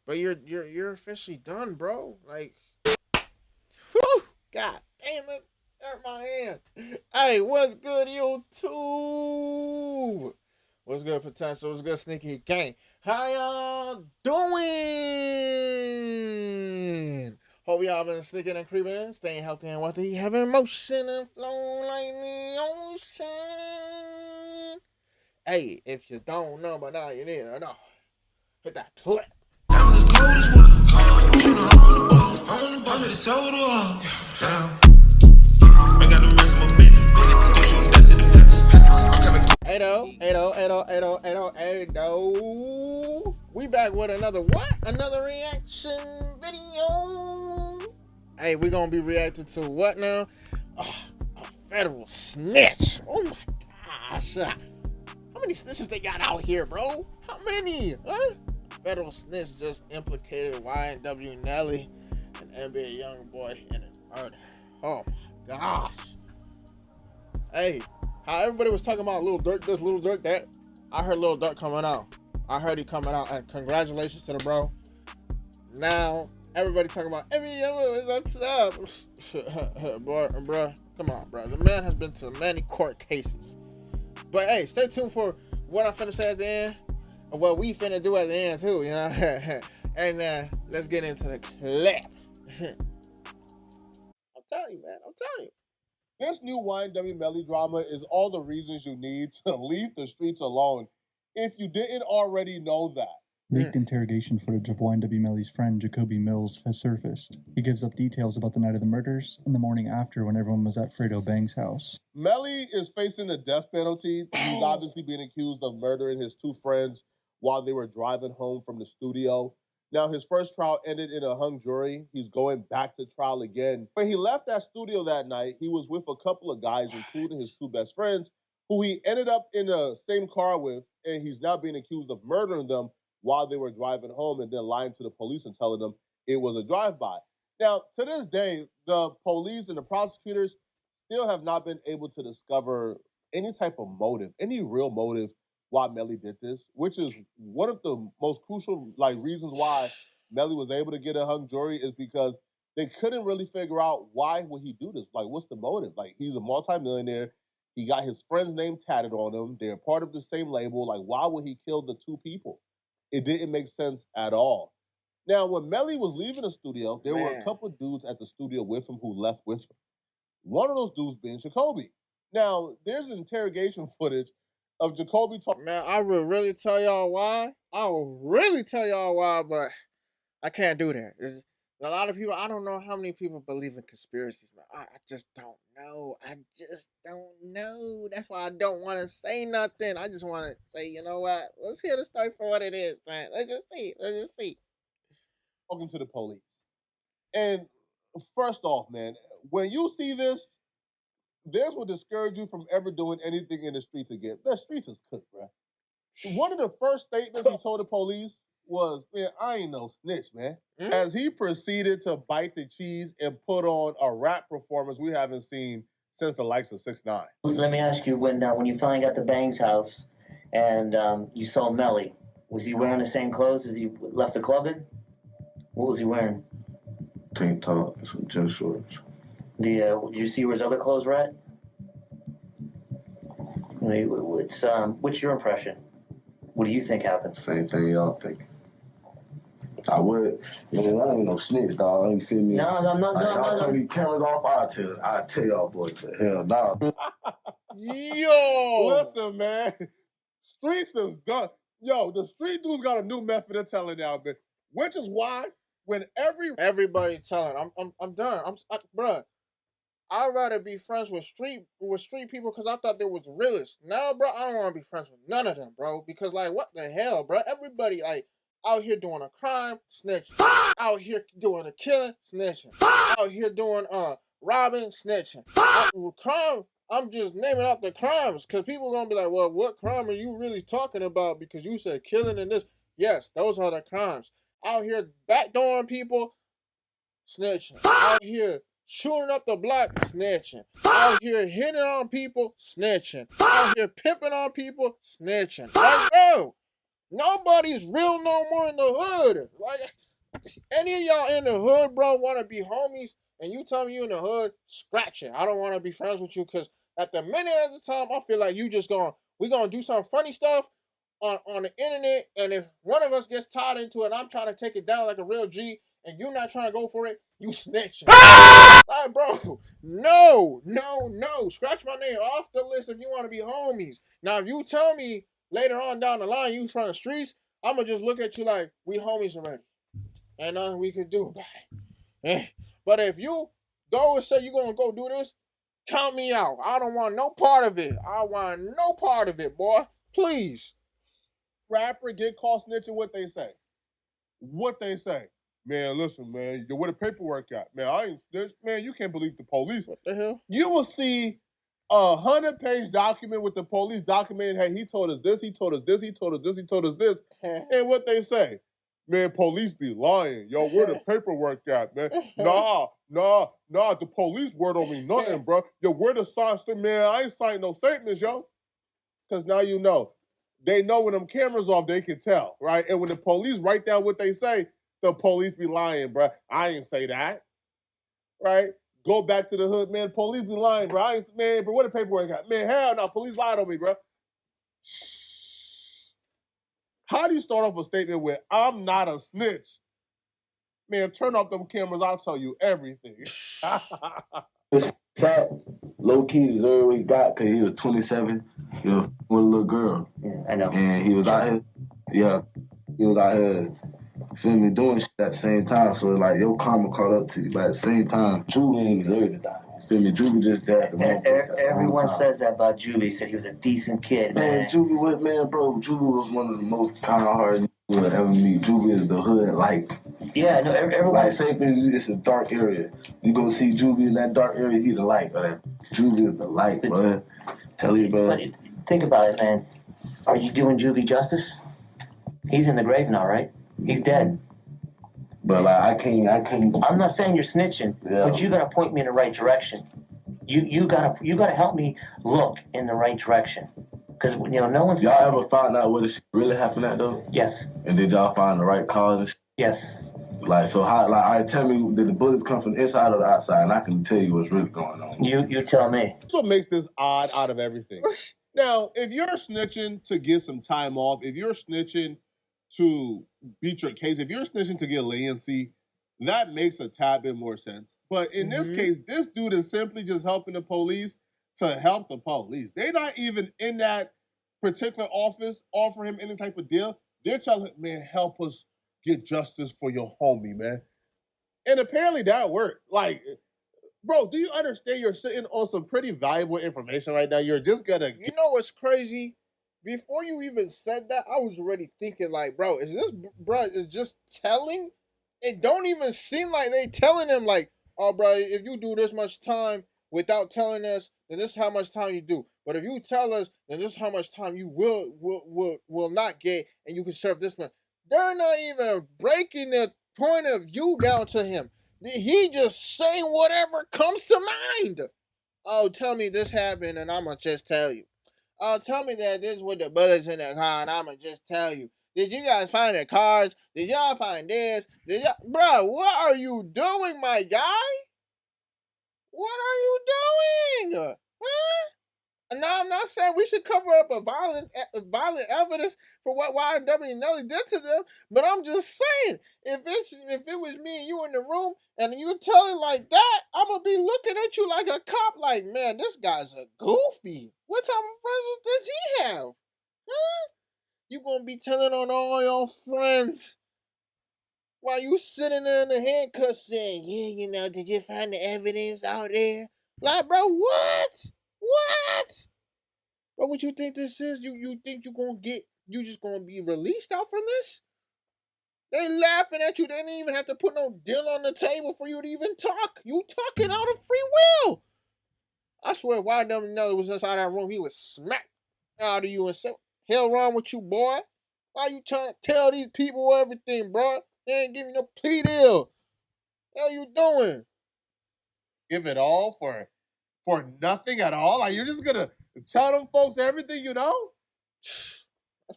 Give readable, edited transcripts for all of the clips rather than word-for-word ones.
But you're officially done, bro. Like, whew, God damn it, hurt my hand. Hey, what's good, YouTube? What's good, potential? What's good, sneaky gang? How y'all doing? Hope y'all been sneaking and creeping, staying healthy and wealthy, having motion and flow like the ocean. Hey, if you don't know, but now you need to know. Hit that clip. Hey, we back with another what? Another reaction video. Hey, we gonna be reacting to what now? Oh, a federal snitch. Oh my gosh. How many snitches they got out here, bro? How many? Huh? Federal snitch just implicated YNW Nelly, an NBA young boy, in a murder. Oh my gosh. Hey, how everybody was talking about Lil Durk this, Lil Durk that. I heard Lil Durk coming out. I heard he coming out, and congratulations to the bro. Now everybody talking about NBA is up top. Bro, come on, bro. The man has been to many court cases. But hey, stay tuned for what I'm finna say at the end, and what we finna do at the end too, you know. And let's get into the clip. I'm telling you, man. I'm telling you. This new YNW Melly drama is all the reasons you need to leave the streets alone if you didn't already know that. Leaked interrogation footage of YNW Melly's friend Jacoby Mills has surfaced. He gives up details about the night of the murders and the morning after when everyone was at Fredo Bang's house. Melly is facing the death penalty. He's obviously being accused of murdering his two friends while they were driving home from the studio. Now, his first trial ended in a hung jury. He's going back to trial again. When he left that studio that night, he was with a couple of guys, including his two best friends, who he ended up in the same car with, and he's now being accused of murdering them while they were driving home and then lying to the police and telling them it was a drive-by. Now, to this day, the police and the prosecutors still have not been able to discover any type of motive, any real motive why Melly did this, which is one of the most crucial reasons why Melly was able to get a hung jury is because they couldn't really figure out why would he do this. Like, what's the motive? Like, he's a multimillionaire. He got his friend's name tatted on him. They're part of the same label. Like, why would he kill the two people? It didn't make sense at all. Now, when Melly was leaving the studio, there were a couple of dudes at the studio with him who left with him. One of those dudes being Jacoby. Now, there's interrogation footage of Jacoby talking. Man, I will really tell y'all why. I will really tell y'all why, but I can't do that. There's a lot of people, I don't know how many people believe in conspiracies, man. I just don't know. I just don't know. That's why I don't want to say nothing. I just want to say, you know what? Let's hear the story for what it is, man. Let's just see. Let's just see. Talking to the police. And first off, man, when you see this, this will discourage you from ever doing anything in the streets again. The streets is cooked, bro. One of the first statements he told the police was, man, I ain't no snitch, man. As he proceeded to bite the cheese and put on a rap performance we haven't seen since the likes of 6ix9ine. Let me ask you, when you finally got to Bang's house and you saw Melly, was he wearing the same clothes as he left the club in? What was he wearing? Tank top and some gym shorts. Did you see where his other clothes were at? What's your impression? What do you think happened? Same thing y'all think. I would, man, I ain't no snitch, dog. You feel me? No. I'll turn these cameras off. I'll tell y'all boys, but hell, nah. Yo! Listen, man. Streets is done. Yo, the street dudes got a new method of telling y'all, man. Which is why when everybody telling, I'm done. Bruh. I'd rather be friends with street people because I thought they was realest. Now, bro, I don't want to be friends with none of them, bro. Because what the hell, bro? Everybody out here doing a crime, snitching. Out here doing a killing, snitching. Out here doing robbing, snitching. Crime. I'm just naming out the crimes because people gonna be like, well, what crime are you really talking about? Because you said killing and this. Yes, those are the crimes. Out here backdooring people, snitching. Out here shooting up the block, snitching. Out here hitting on people, snitching. Out here pimping on people, snitching. Like, bro, nobody's real no more in the hood. Like, Any of y'all in the hood, bro, want to be homies, and you tell me you in the hood, scratch it. I don't want to be friends with you because at the minute of the time, I feel like we gonna do some funny stuff on the internet, and if one of us gets tied into it, I'm trying to take it down like a real G, and you're not trying to go for it, you snitching. Like, bro, no. Scratch my name off the list if you want to be homies. Now, if you tell me later on down the line you from the streets, I'm gonna just look at you like we homies already. And nothing we can do about it. But if you go and say you're gonna go do this, count me out. I don't want no part of it. I want no part of it, boy. Please. Rapper get caught snitching, what they say? What they say? Man, listen, man, where the paperwork at? Man, I ain't snitched. Man, you can't believe the police. What the hell? You will see a 100-page document with the police documenting, hey, he told us this, he told us this, he told us this, he told us this. And what they say? Man, police be lying. Yo, where the paperwork at, man? Nah, the police word don't mean nothing, bro. Yo, where the sign? Man, I ain't signed no statements, yo. Because now you know. They know when them cameras off, they can tell, right? And when the police write down what they say, the police be lying, bro. I ain't say that, right? Go back to the hood, man. Police be lying, bro. I ain't, man, bro, what the paperwork got? Man, hell no, police lied on me, bro. How do you start off a statement with, I'm not a snitch? Man, turn off them cameras, I'll tell you everything. Sat low key deserved what he got because he was 27, he was with a little girl. Yeah, I know. And he was out here, he was out here, feel me, doing shit at the same time. So like your karma caught up to you. But at the same time, Juvie ain't deserve to die. Feel me, Juvie just died. Everyone says that about Juvie. Said he was a decent kid, man. Juvie was, man, bro. Juvie was one of the most kind-hearted you will ever meet. Juvie is the hood light. Yeah, no, everyone. Like, say for instance, it's a dark area. You go see Juvie in that dark area, he the light. Juvie is the light, bro. Tell you, bro. But think about it, man. Are you doing Juvie justice? He's in the grave now, right? He's dead. But like, I can't. I'm not saying you're snitching, but you gotta point me in the right direction. You gotta help me look in the right direction. Because no one's. Y'all ever found out where this really happened at though? Yes. And did y'all find the right cause and shit? Yes. Like, so how? Like, all right, tell me, did the bullets come from the inside or the outside? And I can tell you what's really going on. You tell me. That's what makes this odd out of everything. Now, if you're snitching to get some time off, if you're snitching to beat your case, if you're snitching to get leniency, that makes a tad bit more sense. But in this case, this dude is simply just helping the police to help the police. They're not even in that particular office offering him any type of deal. They're telling him, man, help us get justice for your homie, man. And apparently that worked. Like, bro, do you understand you're sitting on some pretty valuable information right now? You're just gonna... You know what's crazy? Before you even said that, I was already thinking like, bro, is just telling? It don't even seem like they telling him like, oh, bro, if you do this much time without telling us, then this is how much time you do. But if you tell us, then this is how much time you will not get, and you can serve this much. They're not even breaking the point of view down to him. He just saying whatever comes to mind. Oh, tell me this happened, and I'ma just tell you. Oh, tell me that this with the bullets in the car, and I'ma just tell you. Did you guys find the cars? Did y'all find this? Bro, what are you doing, my guy? What are you doing? Huh? Now, I'm not saying we should cover up a violent evidence for what YNW and Nelly did to them, but I'm just saying, if it was me and you in the room and you tell it like that, I'm gonna be looking at you like a cop, like, man, this guy's a goofy. What type of friends does he have? Huh? You gonna be telling on all your friends while you sitting there in the handcuffs saying, yeah, did you find the evidence out there? Like, bro, what? What? But what you think this is? You think you just gonna be released out from this? They laughing at you. They didn't even have to put no deal on the table for you to even talk. You talking out of free will. I swear if YNW was inside that room, he would smack out of you and say, hell wrong with you, boy? Why you trying to tell these people everything, bro? They ain't giving no plea deal. What hell you doing? Give it all for nothing at all? Like, you're just gonna tell them folks everything you know?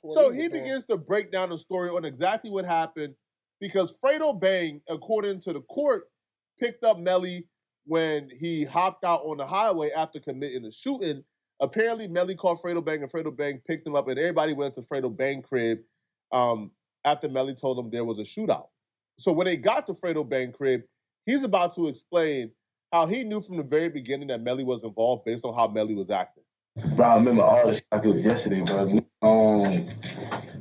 So he begins to break down the story on exactly what happened because Fredo Bang, according to the court, picked up Melly when he hopped out on the highway after committing a shooting. Apparently, Melly called Fredo Bang, and Fredo Bang picked him up, and everybody went to Fredo Bang crib after Melly told them there was a shootout. So when they got to Fredo Bang crib, he's about to explain how he knew from the very beginning that Melly was involved based on how Melly was acting. Bro, I remember all this like it was yesterday, bro. The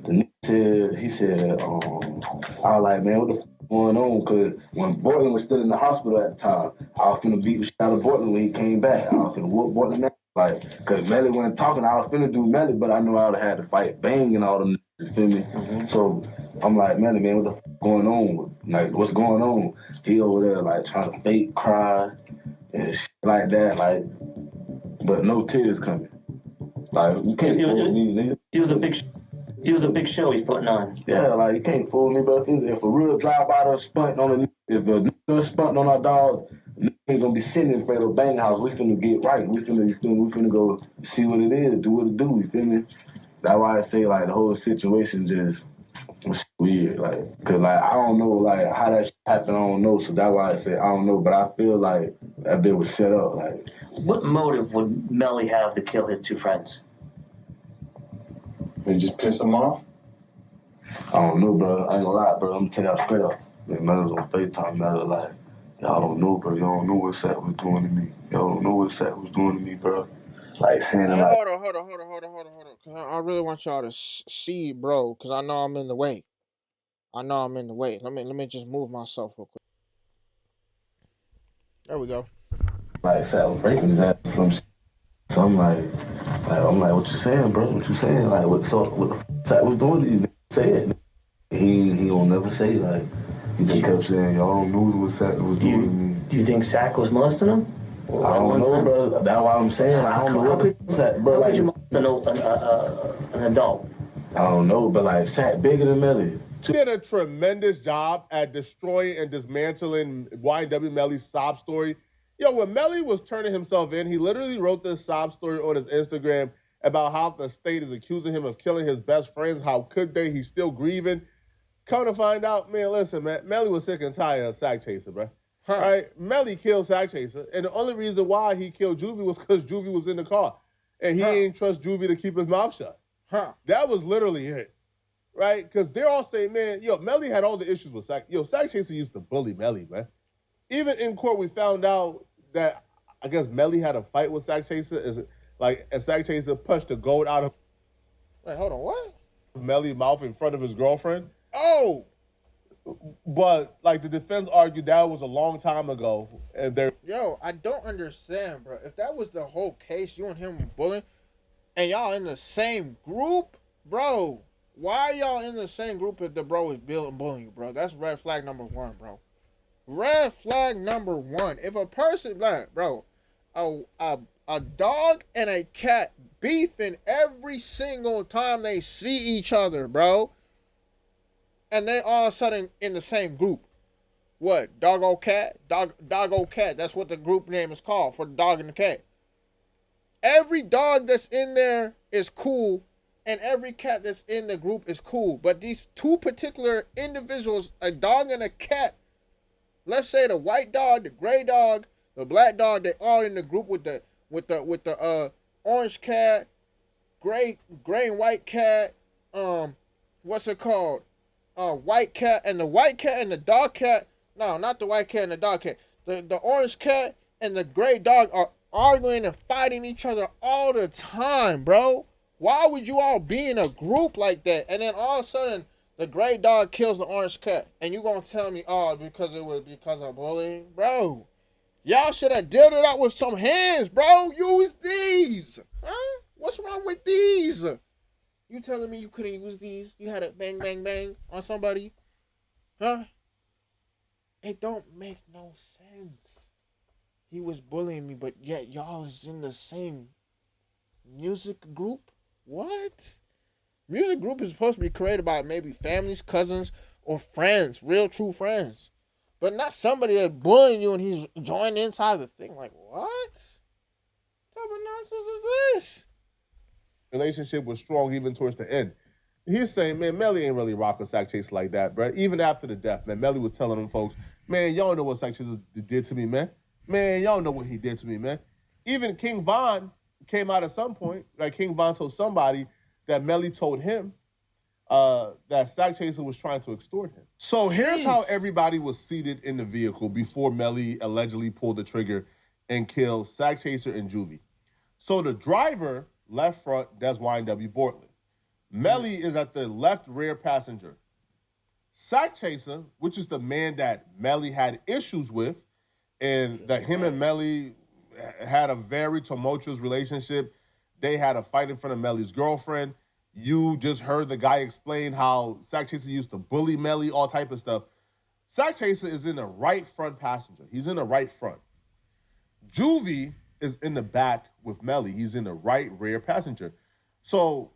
nigga said, he said, I was like, man, what the f going on? Because when Bortland was still in the hospital at the time, I was finna beat the shit out of Bortland when he came back. I was finna whoop Bortland. Like, because Melly wasn't talking, I was finna do Melly, but I knew I would have had to fight Bang and all them, you feel me? Mm-hmm. So I'm like, Melly, man, what the f going on? Like, what's going on? He over there, like, trying to fake cry and shit like that, like, but no tears coming. Like, you can't fool me, nigga. He was a big show he's putting on. Yeah, like, you can't fool me, bro. If a real drive-by done spunt on if a nigga spunt on our dog, ain't gonna be sitting in front of the bang house. We finna get right. We finna go see what it is, do what it do, you feel me? That's why I say, like, the whole situation just was weird, like, cause, like, I don't know, like, how that happened, I don't know, so that's why I say I don't know, but I feel like that bit was set up, like. What motive would Melly have to kill his two friends? They just piss him off? I don't know, bro. I ain't gonna lie, bro. I'm gonna tell y'all straight up. Man was on FaceTime, man. Like, y'all don't know, bro. Y'all don't know what Sat was doing to me. Y'all don't know what Sat was doing to me, bro. Like, saying Hey, like... hold on. Cause I really want y'all to see, bro. Cause I know I'm in the way. Let me just move myself real quick. There we go. Like, Sat was raping his ass or some shit. So I'm like, what you saying, bro? What you saying? Like, what the Sat was doing to you? Say it. He don't never say, like, he just kept saying, y'all don't know what Sat was doing to me. Do you think Sack was molesting him? I don't know, bro. That's why I'm saying I don't know what Sat, bro. How could you molest an adult? I don't know, but like Sat bigger than Melly. He did a tremendous job at destroying and dismantling YNW Melly's sob story. Yo, when Melly was turning himself in, he literally wrote this sob story on his Instagram about how the state is accusing him of killing his best friends. How could they? He's still grieving. Come to find out, man, listen, man, Melly was sick and tired of Sack Chaser, bro. Huh. Right? Melly killed Sack Chaser, and the only reason why he killed Juvie was because Juvie was in the car, and he didn't trust Juvie to keep his mouth shut. Huh. That was literally it. Right? Because they're all saying, man, yo, Melly had all the issues with Sack. Yo, Sack Chaser used to bully Melly, man. Even in court, we found out that, I guess, Melly had a fight with Sack Chaser. And Sack Chaser punched the gold out of... Wait, hold on, what? Melly's mouth in front of his girlfriend. Oh! But, like, the defense argued that was a long time ago. And Yo, I don't understand, bro. If that was the whole case, you and him were bullying, and y'all in the same group, bro... Why are y'all in the same group if the bro is bullying you, bro? That's red flag number one, bro. Red flag number one. If a person, like, bro, a dog and a cat beefing every single time they see each other, bro, and they all of a sudden in the same group. What? Doggo cat? Doggo cat. That's what the group name is called for the dog and the cat. Every dog that's in there is cool. And every cat that's in the group is cool. But these two particular individuals, a dog and a cat, let's say the white dog, the gray dog, the black dog, they all in the group with the orange cat, gray and white cat, what's it called? White cat, and the white cat and the dog cat, no, not the white cat and the dog cat. The orange cat and the gray dog are arguing and fighting each other all the time, bro. Why would you all be in a group like that? And then all of a sudden, the gray dog kills the orange cat. And you gonna tell me, oh, because of bullying? Bro, y'all should have dealt it out with some hands, bro. Use these. Huh? What's wrong with these? You telling me you couldn't use these? You had a bang, bang, bang on somebody? Huh? It don't make no sense. He was bullying me, but yet y'all is in the same music group? What? Music group is supposed to be created by maybe families, cousins, or friends, real true friends. But not somebody that's bullying you and he's joined inside the thing. Like, what? What type of nonsense is this? Relationship was strong even towards the end. He's saying, man, Melly ain't really rock with Sack Chaser like that, bro. Even after the death, man, Melly was telling them folks, man, y'all know what Sack Chaser did to me, man. Man, y'all know what he did to me, man. Even King Von came out at some point, like King Von told somebody that Melly told him that Sack Chaser was trying to extort him. So here's how everybody was seated in the vehicle before Melly allegedly pulled the trigger and killed Sack Chaser and Juvie. So the driver, left front, that's YNW Bortland. Melly is at the left rear passenger. Sack Chaser, which is the man that Melly had issues with, and that him and Melly had a very tumultuous relationship. They had a fight in front of Melly's girlfriend. You just heard the guy explain how Sack Chaser used to bully Melly, all type of stuff. Sack Chaser is in the right front passenger. He's in the right front. Juvie is in the back with Melly. He's in the right rear passenger. So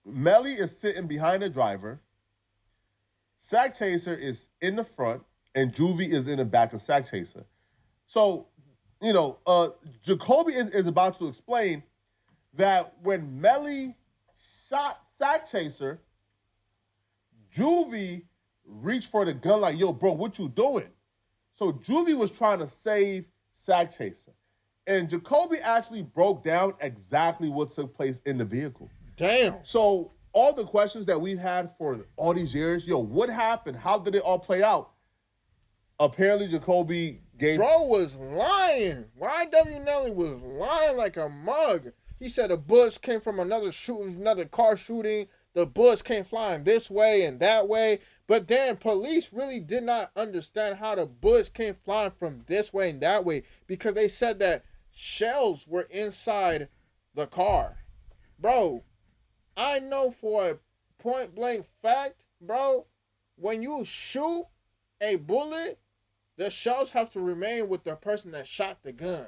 Melly is sitting behind the driver. Sack Chaser is in the front, and Juvie is in the back of Sack Chaser. So, you know, Jacoby is about to explain that when Melly shot Sack Chaser, Juvie reached for the gun like, yo, bro, what you doing? So Juvie was trying to save Sack Chaser. And Jacoby actually broke down exactly what took place in the vehicle. Damn. So all the questions that we've had for all these years, yo, what happened? How did it all play out? Apparently Jacoby gave... Bro was lying. YNW Nelly was lying like a mug. He said the bullets came from another car shooting. The bullets came flying this way and that way. But then police really did not understand how the bullets came flying from this way and that way, because they said that shells were inside the car. Bro, I know for a point blank fact, bro, when you shoot a bullet, the shells have to remain with the person that shot the gun.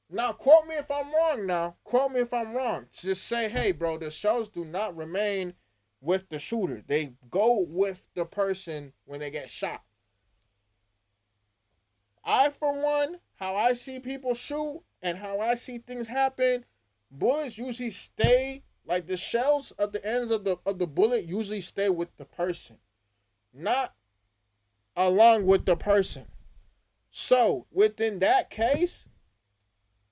Now, quote me if I'm wrong now. Quote me if I'm wrong. Just say, hey, bro, the shells do not remain with the shooter. They go with the person when they get shot. I, for one, how I see people shoot and how I see things happen, bullets usually stay, like the shells at the ends of the bullet usually stay with the person, not along with the person. So, within that case,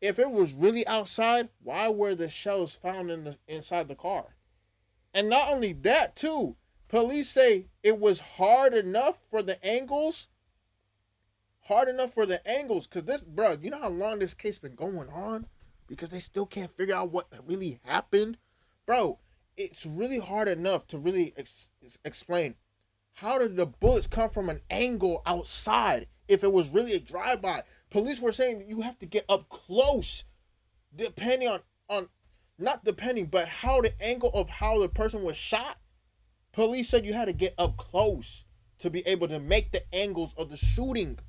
if it was really outside, why were the shells found inside the car? And not only that, too, police say it was hard enough for the angles. Because this, bro, you know how long this case been going on? Because they still can't figure out what really happened. Bro, it's really hard enough to really explain. How did the bullets come from an angle outside if it was really a drive-by? Police were saying that you have to get up close, depending on not depending, but how the angle of how the person was shot. Police said you had to get up close to be able to make the angles of the shooting,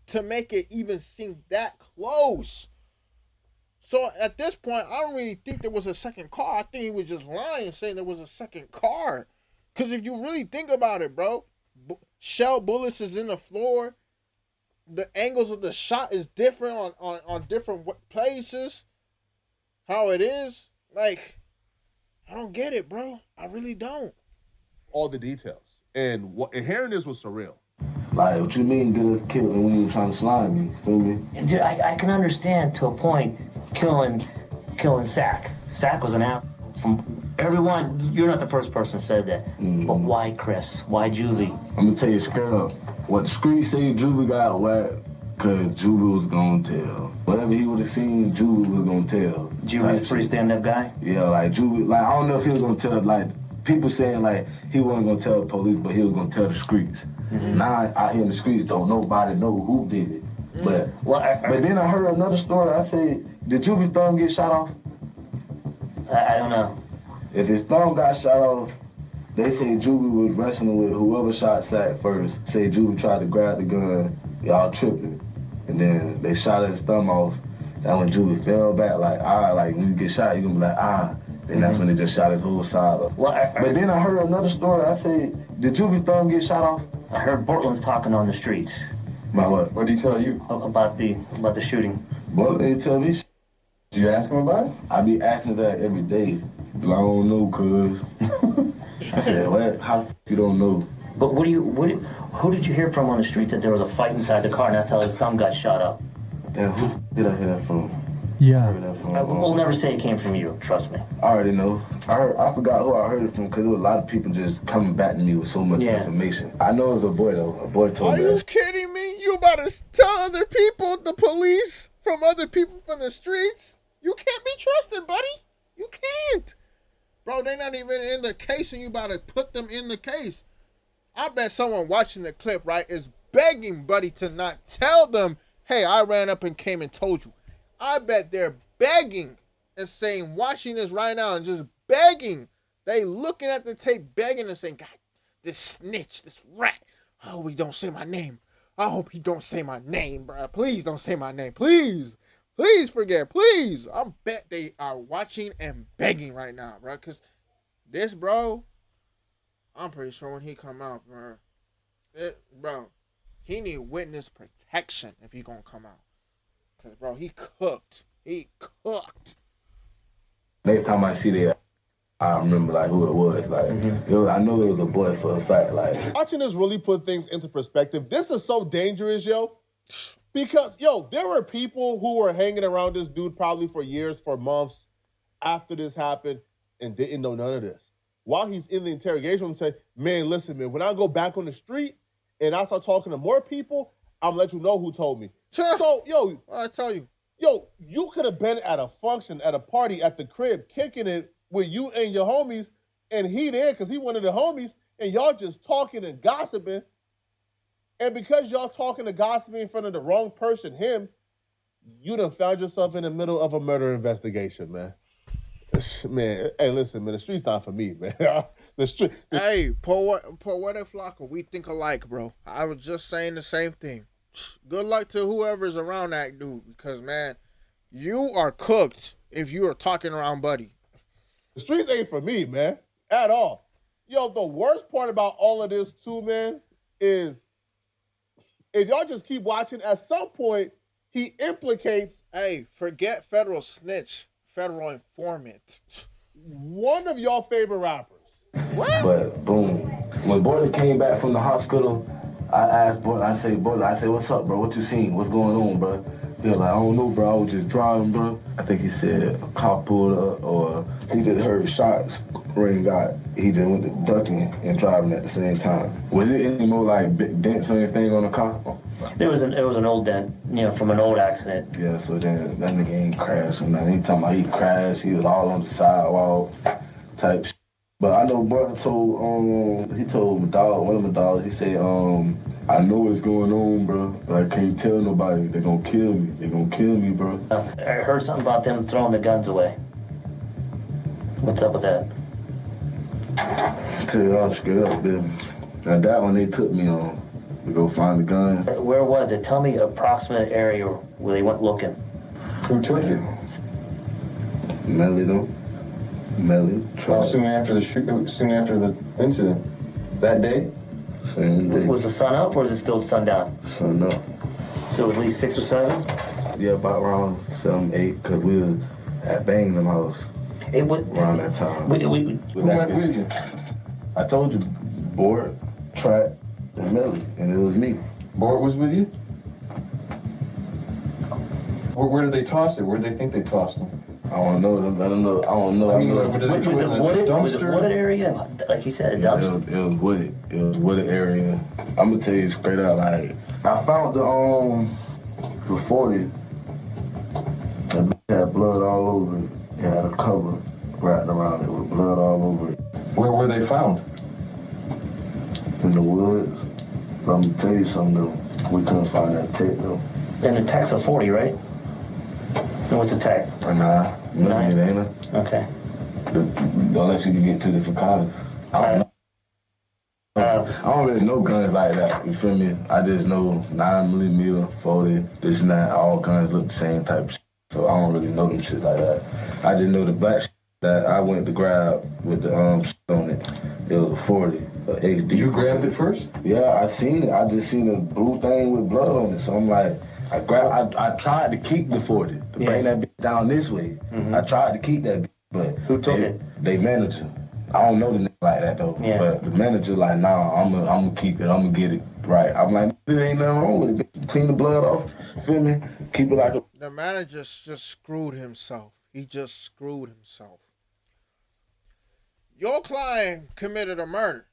to make it even seem that close. So at this point, I don't really think there was a second car. I think he was just lying, saying there was a second car. Because if you really think about it, bro, shell bullets is in the floor. The angles of the shot is different on different places. How it is, like, I don't get it, bro. I really don't. All the details. And hearing this was surreal. Like, what you mean get us killed when you were trying to slime me? Feel me? Dude, I can understand to a point killing Sack. Sack was an ass. From everyone, you're not the first person said that. Mm-hmm. But why Chris? Why Juvie? I'm gonna tell you straight up. What the streets say Juvie got whacked, cause Juvie was gonna tell. Whatever he would have seen, Juvie was gonna tell. Juvie's a pretty stand-up guy? Yeah, like Juvie, like I don't know if he was gonna tell, like people saying like he wasn't gonna tell the police, but he was gonna tell the streets. Mm-hmm. Now out here in the streets, don't nobody know who did it. Mm-hmm. But then I heard another story. I said, did Juvie's thumb get shot off? I don't know. If his thumb got shot off, they say Juvie was wrestling with whoever shot Sack first. Say Juvie tried to grab the gun, y'all tripping. And then they shot his thumb off. That when Juvie fell back, like, like when you get shot, you gonna be like, Then that's when they just shot his whole side off. But then I heard another story. I said, did Juvie's thumb get shot off? I heard Bortland's talking on the streets. About what? What did he tell you? About the shooting. Bortland didn't tell me. Do you ask him about it? I be asking that every day. I don't know, cuz. I said, what? How the f you don't know? But who did you hear from on the street that there was a fight inside the car and that's how his thumb got shot up? And who did I hear that from? Yeah. We'll never say it came from you, trust me. I already know. I forgot who I heard it from because there was a lot of people just coming back to me with so much information. I know it was a boy though. A boy told me. Are you kidding me? You about to tell other people, the police, from other people from the streets? You can't be trusted, buddy. You can't. Bro, they not even in the case and you about to put them in the case. I bet someone watching the clip, right, is begging Buddy to not tell them, hey, I ran up and came and told you. I bet they're begging and saying, watching this right now and just begging. They looking at the tape, begging and saying, God, this snitch, this rat. I hope he don't say my name. I hope he don't say my name, bro. Please don't say my name. Please. Please forget. Please. I bet they are watching and begging right now, bro. Because this, bro, I'm pretty sure when he come out, bro, he need witness protection if he gonna come out. Because, bro, he cooked. He cooked. Next time I see that, I remember like who it was. Like I know it was a boy for a fact. Like Watching this really put things into perspective. This is so dangerous, yo. Because, yo, there were people who were hanging around this dude probably for years, for months after this happened and didn't know none of this. While he's in the interrogation room, say, man, listen, man, when I go back on the street and I start talking to more people, I'm gonna let you know who told me. So, yo, I tell you. Yo, you could have been at a function, at a party, at the crib, kicking it with you and your homies, and he there because he one of the homies, and y'all just talking and gossiping. And because y'all talking and gossiping in front of the wrong person, him, you done found yourself in the middle of a murder investigation, man. Man, hey, listen, man, the street's not for me, man. Hey, Poetic Flocka, we think alike, bro. I was just saying the same thing. Good luck to whoever's around that dude, because, man, you are cooked if you are talking around Buddy. The streets ain't for me, man, at all. Yo, the worst part about all of this, too, man, is if y'all just keep watching, at some point, he implicates... Hey, forget federal snitch, federal informant. One of y'all favorite rappers. What? But, boom. When Border came back from the hospital, I asked Border, I said, what's up, bro? What you seen? What's going on, bro? He was like, I don't know, bro. I was just driving, bro. I think he said a cop pulled up, or he just heard shots ring out. He just went to ducking and driving at the same time. Was it any more like big dents or anything on the car? It was an old dent, from an old accident. Yeah, so then that nigga ain't crashed. And then he talking about he crashed. He was all on the sidewalk type shit. But I know brother told he told my dog, one of my dogs, he said, I know what's going on, bro, but I can't tell nobody. They're gonna kill me. They're gonna kill me, bro. I heard something about them throwing the guns away. What's up with that? Tell you all straight up, baby. Now that one they took me on to go find the guns. Where was it? Tell me approximate area where they went looking. Who took it? Nelly though. Nelly. Well, soon after the incident. That day? Same day. Was the sun up or is it still sundown? Sun up. So at least 6 or 7? Yeah, about around 7, 8, because we was at Bangham House around that time. Who went with you? I told you, Board, Track, and Nelly, and it was me. Bort was with you? Where did they toss it? Where did they think they tossed it? I don't know. I don't know. I mean, Was it wooded area? Like you said, a dumpster? It was wooded. It was wooded area. I'm gonna tell you straight out, like, I found the 40. That had blood all over it. It had a cover wrapped around it with blood all over it. Where were they found? In the woods. But I'm gonna tell you something though. We couldn't find that tape though. And the tech's a 40, right? And what's the tech? Nah. Nothing, ain't it? Okay. Unless you can get 2 different colors. I don't know. I don't really know guns like that, you feel me? I just know 9mm, 40, this and that, all guns look the same type of shit. So I don't really know them shit like that. I just know the black shit that I went to grab with the shit on it. It was a 40, HD. You grabbed it first? Yeah, I seen it. I just seen a blue thing with blood on it. So I'm like, I tried to keep the 40 to bring that bitch down this way. I tried to keep that bitch, but who took it? They manager. I don't know the nigga like that though. Yeah. But the manager like, nah, I'm gonna keep it. I'm gonna get it right. I'm like, there ain't nothing wrong with it. Clean the blood off. Feel me? Keep it like a. The manager just screwed himself. He just screwed himself. Your client committed a murder,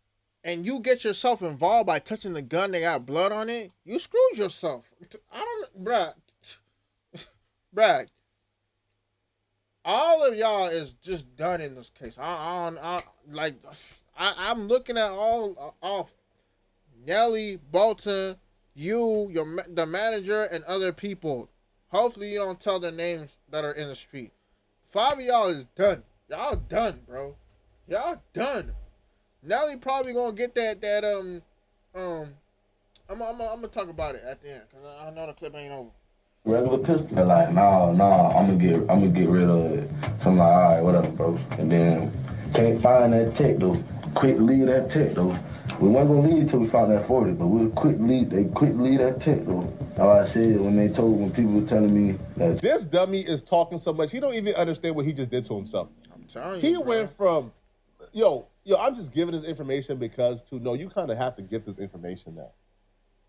and you get yourself involved by touching the gun that got blood on it. You screwed yourself. I don't, bruh. All of y'all is just done in this case. I'm looking at all Nelly, Bolton, the manager, and other people. Hopefully you don't tell their names that are in the street. 5 of y'all is done. Y'all done, bro. Y'all done. Nelly probably gonna get that I'm gonna talk about it at the end because I know the clip ain't over. Regular pistol, like, nah, I'm gonna get rid of it. So I'm like, all right, whatever, bro. And then can't find that tech though. Quick leave that tech though. We weren't gonna leave till we found that 40, but we'll quick leave that tech though. How I said when people were telling me that This dummy is talking so much, he don't even understand what he just did to himself. I'm telling you, He went from, yo, I'm just giving this information because you kind of have to get this information now,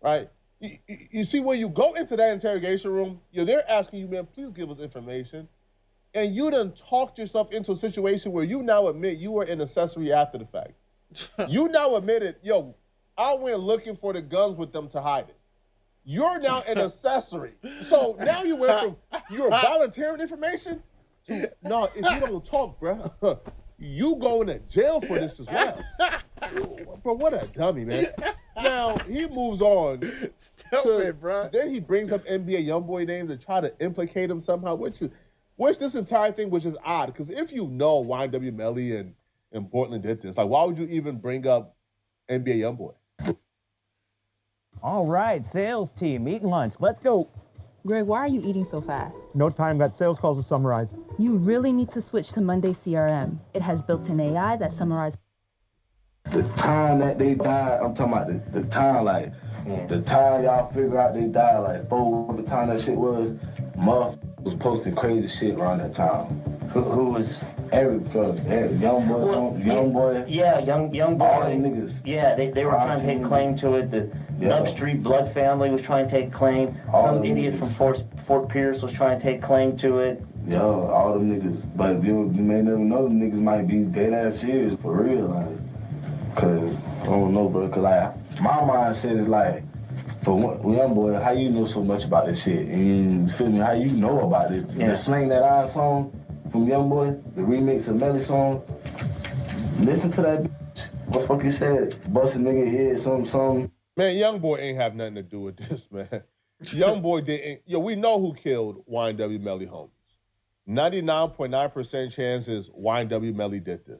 right? You see, when you go into that interrogation room, they're asking you, man, please give us information. And you done talked yourself into a situation where you now admit you were an accessory after the fact. You now admitted, I went looking for the guns with them to hide it. You're now an accessory. So now you went from you're volunteering information to, no, if you don't talk, bro, you going to jail for this as well. Bro, what a dummy, man. Now, he moves on. Stupid, bro. Then he brings up NBA YoungBoy name to try to implicate him somehow, which this entire thing was just odd. Because if you know YNW Melly and Portland did this, like, why would you even bring up NBA YoungBoy? All right, sales team, eat lunch. Let's go. Greg, why are you eating so fast? No time, got sales calls to summarize. You really need to switch to Monday CRM. It has built-in AI that summarizes. the time that they died, I'm talking about the time, like, the time y'all figure out they died, like, the time that shit was, Muff was posting crazy shit around that time. Who was? Every young boy. Yeah, young boy. All them niggas. Yeah, they were trying to take claim to it. The Nub Street Blood family was trying to take claim. Some idiot from Fort Pierce was trying to take claim to it. Yeah, all them niggas. But you may never know them niggas might be dead ass serious for real, like. Cause I don't know, bro. Cause like my mindset is like, for one, young boy, how you know so much about this shit? And you feel me? How you know about it? Yeah. The Slang That I song from Young Boy, the remix of Nelly song. Listen to that bitch. What the fuck he said? Bust a nigga head, something. Man, Young Boy ain't have nothing to do with this, man. Young Boy didn't. We know who killed YNW Melly homies. 99.9% chances YNW Melly did this.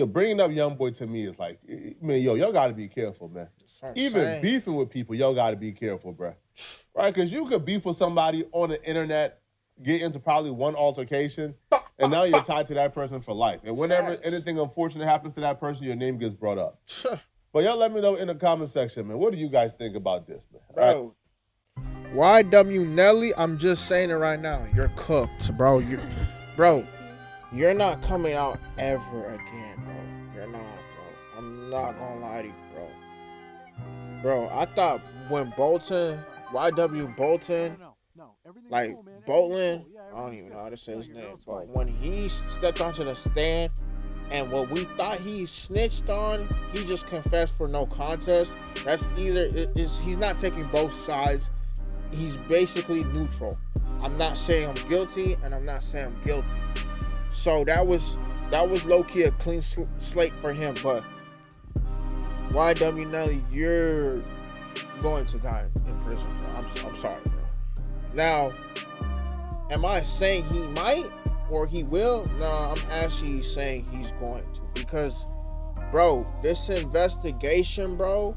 Bringing up Young Boy to me is like, man, y'all got to be careful, man. Even beefing with people, y'all got to be careful, bro. Right? Because you could beef with somebody on the internet, get into probably one altercation, and now you're tied to that person for life. And whenever anything unfortunate happens to that person, your name gets brought up. But y'all let me know in the comment section, man. What do you guys think about this, man? Bro, YW Nelly, I'm just saying it right now. You're cooked, bro. You're not coming out ever again, bro. You're not, bro. I'm not gonna lie to you, bro. Bro, I thought when YW Bolton, like Bolton, I don't even know how to say his name, but when he stepped onto the stand and what we thought he snitched on, he just confessed for no contest. That's he's not taking both sides. He's basically neutral. I'm not saying I'm guilty and I'm not saying I'm guilty. So that was low-key a clean slate for him, but YW Nelly, you're going to die in prison, bro. I'm sorry, bro. Now, am I saying he might or he will? No, I'm actually saying he's going to, because, bro, this investigation, bro,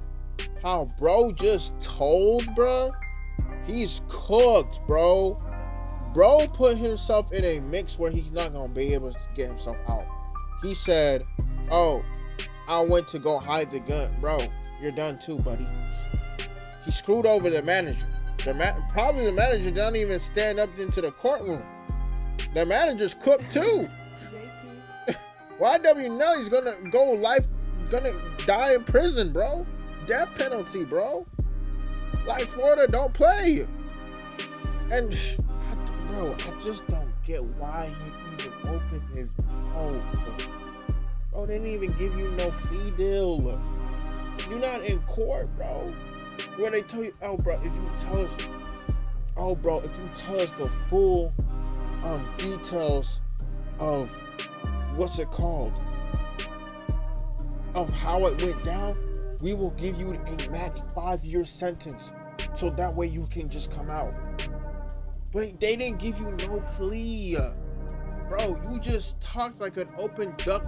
how bro just told, bro, he's cooked, bro. Bro put himself in a mix where he's not gonna be able to get himself out. He said, "Oh, I went to go hide the gun." Bro, you're done too, buddy. He screwed over the manager. Probably the manager don't even stand up into the courtroom. The manager's cooked too. YNW Nelly's gonna die in prison, bro. Death penalty, bro. Like Florida don't play. And bro, I just don't get why he even opened his mouth. Bro, they didn't even give you no plea deal. You're not in court, bro. Where they tell you, oh bro, if you tell us the full details of what's it called, of how it went down, we will give you a max 5-year sentence, so that way you can just come out. But they didn't give you no plea, bro. You just talked like an open duck,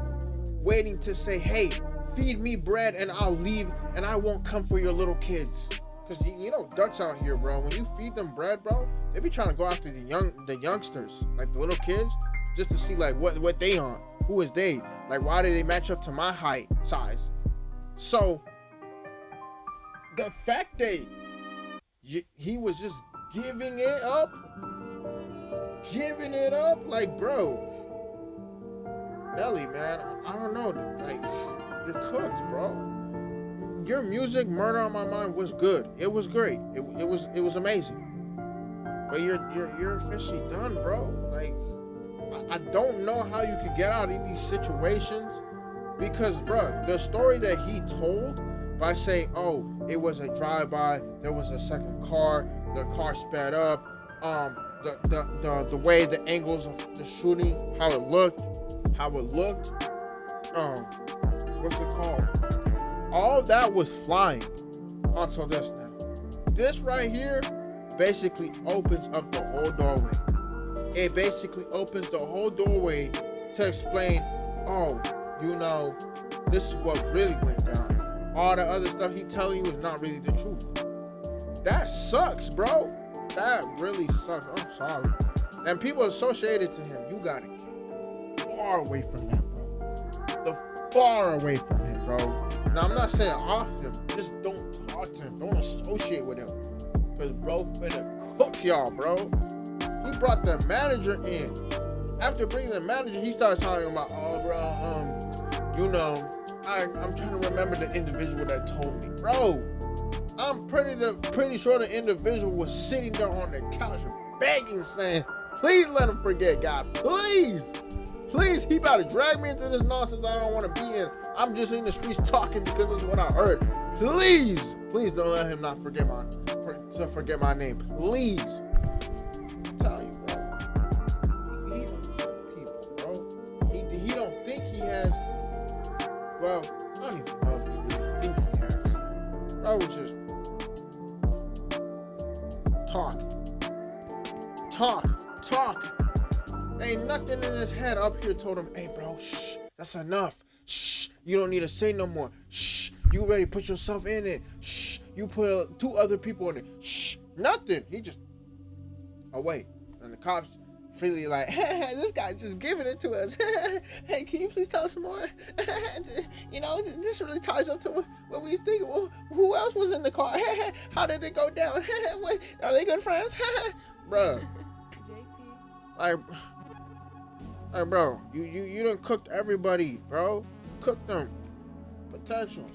waiting to say, hey, feed me bread and I'll leave and I won't come for your little kids. Because you know ducks out here, bro, when you feed them bread, bro, they be trying to go after the youngsters, like the little kids, just to see like what they on, who is they, like why do they match up to my height, size. So the fact that he was just giving it up, like, bro, Nelly, man, I don't know, like, you're cooked, bro. Your music, Murder on My Mind, was good. It was great. It was amazing. But you're officially done, bro. Like, I don't know how you could get out of these situations, because, bro, the story that he told by saying, oh, it was a drive-by, there was a second car, the car sped up, the way the angles of the shooting, how it looked, what's it called? All that was flying until this now. This right here basically opens up the whole doorway. It basically opens the whole doorway to explain, oh, you know, this is what really went down. All the other stuff he telling you is not really the truth. That sucks, bro. That really sucks. I'm sorry. And people associated to him, you gotta get far away from that, bro. Far away from him, bro. Now, I'm not saying off him. Just don't talk to him. Don't associate with him. Because bro finna cook y'all, bro. He brought the manager in. After bringing the manager, he started talking about, oh, bro, you know, I'm trying to remember the individual that told me. Bro, I'm pretty sure the individual was sitting there on the couch begging, saying, please let him forget, God. Please. Please, he about to drag me into this nonsense I don't want to be in. I'm just in the streets talking because this is what I heard. Please don't let him not forget my name. Please. I'm telling you, bro. He people, bro. He don't think he has. Well, I don't even know if he really think he has. Bro was just talking. Ain't nothing in his head up here told him, hey, bro, shh, that's enough. Shh, you don't need to say no more. Shh, you ready to put yourself in it. Shh, you put 2 other people in it. Shh, nothing. He just away. And the cops freely like, hey, this guy just giving it to us. Hey, can you please tell us some more? You know, this really ties up to what we think. Who else was in the car? How did it go down? Are they good friends? Bruh. Like, bro, you done cooked everybody, bro. Cooked them. Potentials.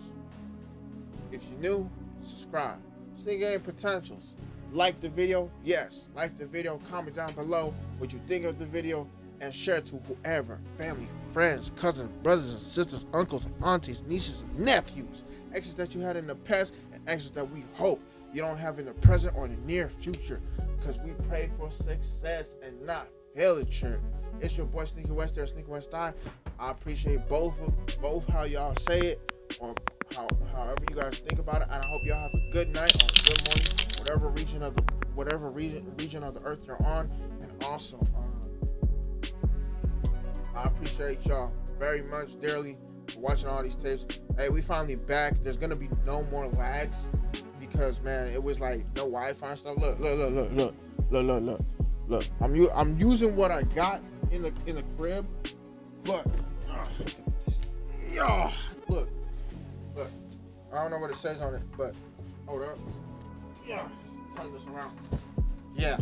If you're new, subscribe. Sneak Game Potentials. Like the video? Yes. Like the video. Comment down below what you think of the video and share to whoever. Family, friends, cousins, brothers and sisters, uncles, aunties, nieces, and nephews. Exes that you had in the past and exes that we hope you don't have in the present or the near future. Because we pray for success and not failure. It's your boy Sneakywesti or Sneakywesti. I appreciate both how y'all say it or however you guys think about it, and I hope y'all have a good night or a good morning, whatever region of the earth you're on. And also, I appreciate y'all very much dearly for watching all these tapes. Hey, we finally back. There's gonna be no more lags because, man, it was like no Wi-Fi and stuff. Look. I'm using what I got in the crib, but look. I don't know what it says on it, but hold up. Yeah. turn this around. Yeah.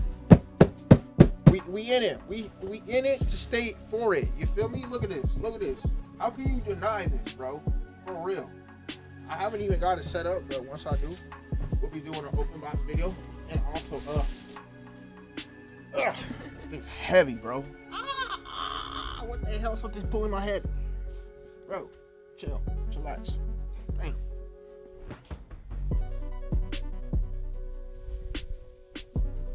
We in it. We in it to stay for it. You feel me? Look at this. Look at this. How can you deny this, bro? For real. I haven't even got it set up, but once I do, we'll be doing an open box video. And also, this thing's heavy, bro. What the hell? Something's pulling my head. Bro, chill. Chillax. Dang.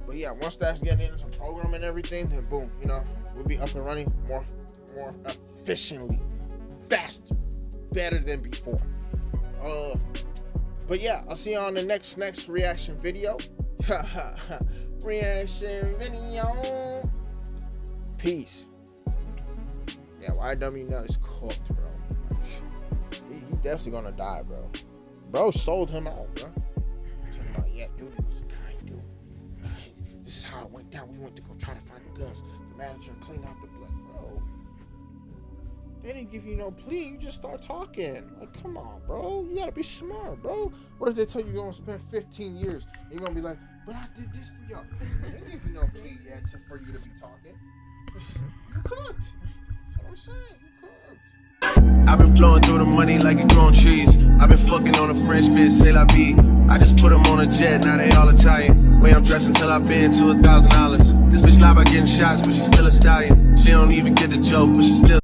But yeah, once that's getting into some program and everything, then boom, you know, we'll be up and running more efficiently, faster, better than before. But yeah, I'll see you on the next reaction video. Reaction video. Peace. Yeah, YNW Nelly's cooked, bro. He definitely gonna die, bro. Bro sold him out, bro. Talking about, yeah, dude, he was a kind dude. This is how it went down. We went to go try to find the guns. The manager cleaned off the blood, bro. They didn't give you no plea. You just start talking. Like, come on, bro. You gotta be smart, bro. What if they tell you you're gonna spend 15 years? And you're gonna be like, but I did this for y'all. They didn't give you no plea yet for you to be talking. You cooked. That's what I'm saying. You cooked. I've been blowing through the money like it growing trees. I've been fucking on a French bitch, c'est la vie. I just put them on a jet, now they all Italian. Way I'm dressed until I've been to $1,000. This bitch lie by getting shots, but she's still a stallion. She don't even get the joke, but she still